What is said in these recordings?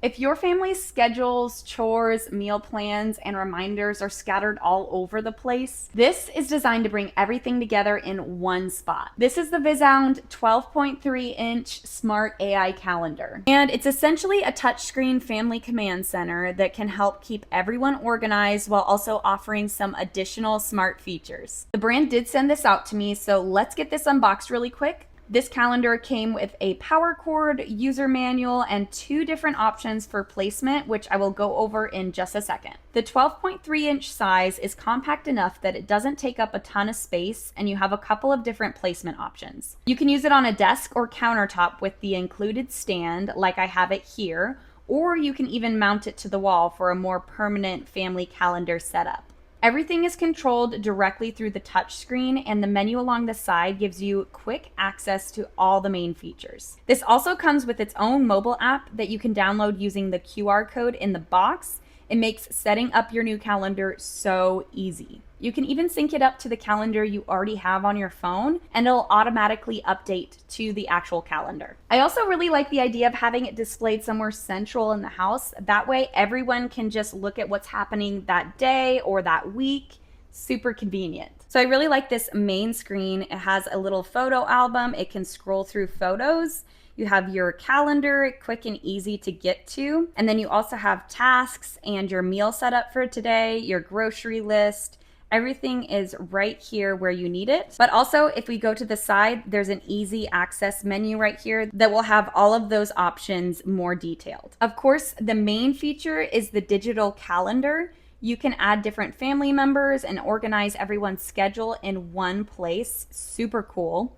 If your family's schedules, chores, meal plans, and reminders are scattered all over the place, this is designed to bring everything together in one spot. This is the Visound 12.3-inch Smart AI Calendar. And it's essentially a touchscreen family command center that can help keep everyone organized while also offering some additional smart features. The brand did send this out to me, so let's get this unboxed really quick. This calendar came with a power cord, user manual, and 2 different options for placement, which I will go over in just a second. The 12.3-inch size is compact enough that it doesn't take up a ton of space, and you have a couple of different placement options. You can use it on a desk or countertop with the included stand, like I have it here, or you can even mount it to the wall for a more permanent family calendar setup. Everything is controlled directly through the touchscreen, and the menu along the side gives you quick access to all the main features. This also comes with its own mobile app that you can download using the QR code in the box. It makes setting up your new calendar so easy. You can even sync it up to the calendar you already have on your phone, and it'll automatically update to the actual calendar. I also really like the idea of having it displayed somewhere central in the house. That way everyone can just look at what's happening that day or that week. Super convenient. So I really like this main screen. It has a little photo album. It can scroll through photos. You have your calendar, quick and easy to get to. And then you also have tasks and your meal setup for today, your grocery list. Everything is right here where you need it. But also, if we go to the side, there's an easy access menu right here that will have all of those options more detailed. Of course, the main feature is the digital calendar. You can add different family members and organize everyone's schedule in one place. Super cool.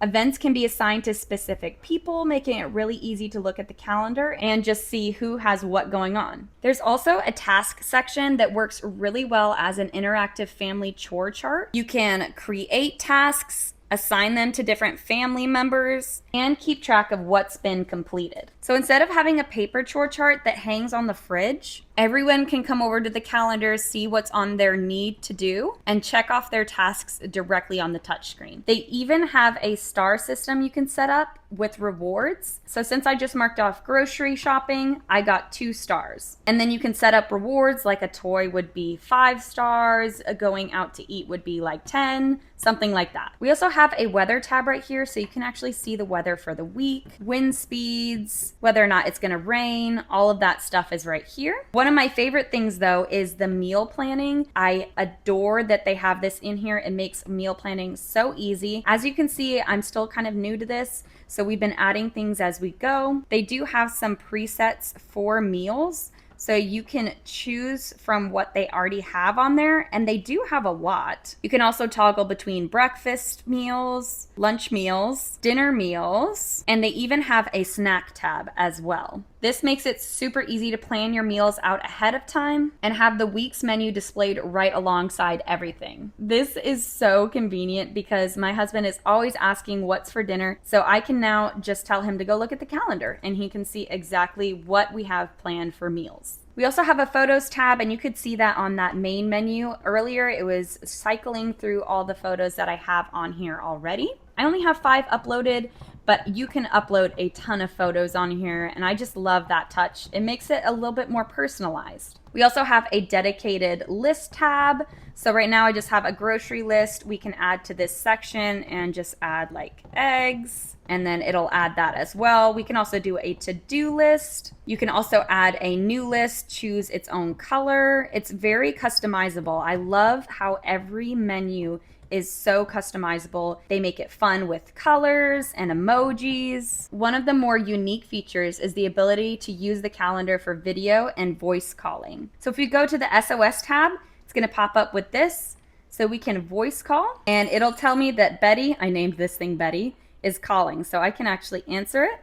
Events can be assigned to specific people, making it really easy to look at the calendar and just see who has what going on. There's also a task section that works really well as an interactive family chore chart. You can create tasks, assign them to different family members, and keep track of what's been completed. So instead of having a paper chore chart that hangs on the fridge, everyone can come over to the calendar, see what's on their need to do, and check off their tasks directly on the touchscreen. They even have a star system you can set up with rewards. So since I just marked off grocery shopping, I got 2 stars. And then you can set up rewards, like a toy would be 5 stars, a going out to eat would be like 10, something like that. We also have a weather tab right here, so you can actually see the weather for the week, wind speeds, whether or not it's gonna rain, all of that stuff is right here. One of my favorite things though is the meal planning. I adore that they have this in here. It makes meal planning so easy. As you can see, I'm still kind of new to this, so we've been adding things as we go. They do have some presets for meals, so you can choose from what they already have on there, and they do have a lot. You can also toggle between breakfast meals, lunch meals, dinner meals, and they even have a snack tab as well. This makes it super easy to plan your meals out ahead of time and have the week's menu displayed right alongside everything. This is so convenient because my husband is always asking what's for dinner, so I can now just tell him to go look at the calendar and he can see exactly what we have planned for meals. We also have a photos tab, and you could see that on that main menu. Earlier, it was cycling through all the photos that I have on here already. I only have 5 uploaded, but you can upload a ton of photos on here, and I just love that touch. It makes it a little bit more personalized. We also have a dedicated list tab. So right now I just have a grocery list. We can add to this section and just add like eggs, and then it'll add that as well. We can also do a to-do list. You can also add a new list, choose its own color. It's very customizable. I love how every menu is so customizable. They make it fun with colors and emojis. One of the more unique features is the ability to use the calendar for video and voice calling. So if we go to the SOS tab, it's gonna pop up with this. So we can voice call, and it'll tell me that Betty, I named this thing Betty, is calling. So I can actually answer it.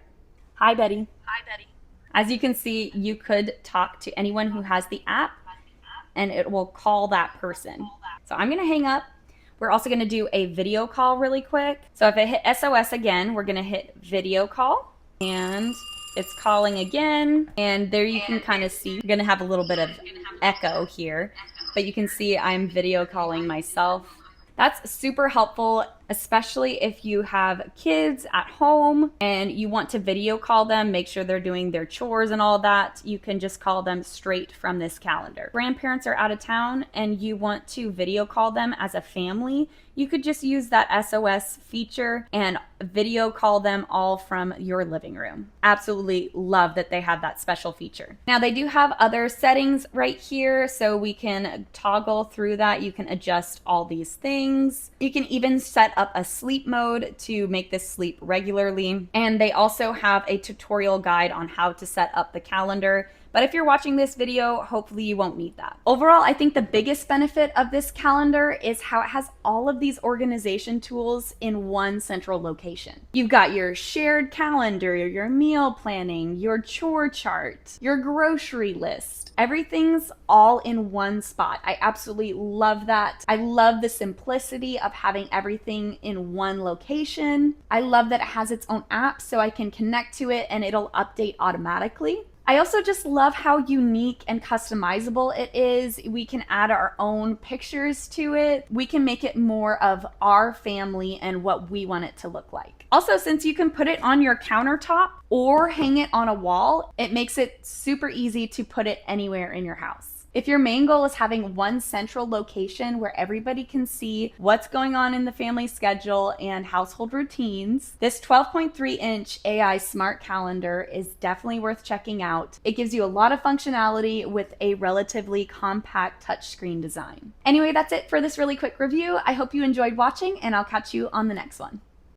Hi, Betty. Hi, Betty. As you can see, you could talk to anyone who has the app, and it will call that person. So I'm gonna hang up. We're also gonna do a video call really quick. So if I hit SOS again, we're gonna hit video call, and it's calling again. And there you can kind of see, you're gonna have a little bit of echo here, but you can see I'm video calling myself. That's super helpful, especially if you have kids at home and you want to video call them, make sure they're doing their chores and all that. You can just call them straight from this calendar. Grandparents are out of town and you want to video call them as a family, you could just use that SOS feature and video call them all from your living room. Absolutely love that they have that special feature. Now they do have other settings right here, so we can toggle through that. You can adjust all these things. You can even set up a sleep mode to make this sleep regularly. And they also have a tutorial guide on how to set up the calendar. But if you're watching this video, hopefully you won't need that. Overall, I think the biggest benefit of this calendar is how it has all of these organization tools in one central location. You've got your shared calendar, your meal planning, your chore chart, your grocery list. Everything's all in one spot. I absolutely love that. I love the simplicity of having everything in one location. I love that it has its own app so I can connect to it and it'll update automatically. I also just love how unique and customizable it is. We can add our own pictures to it. We can make it more of our family and what we want it to look like. Also, since you can put it on your countertop or hang it on a wall, it makes it super easy to put it anywhere in your house. If your main goal is having one central location where everybody can see what's going on in the family schedule and household routines, this 12.3-inch AI smart calendar is definitely worth checking out. It gives you a lot of functionality with a relatively compact touchscreen design. Anyway, that's it for this really quick review. I hope you enjoyed watching, and I'll catch you on the next one.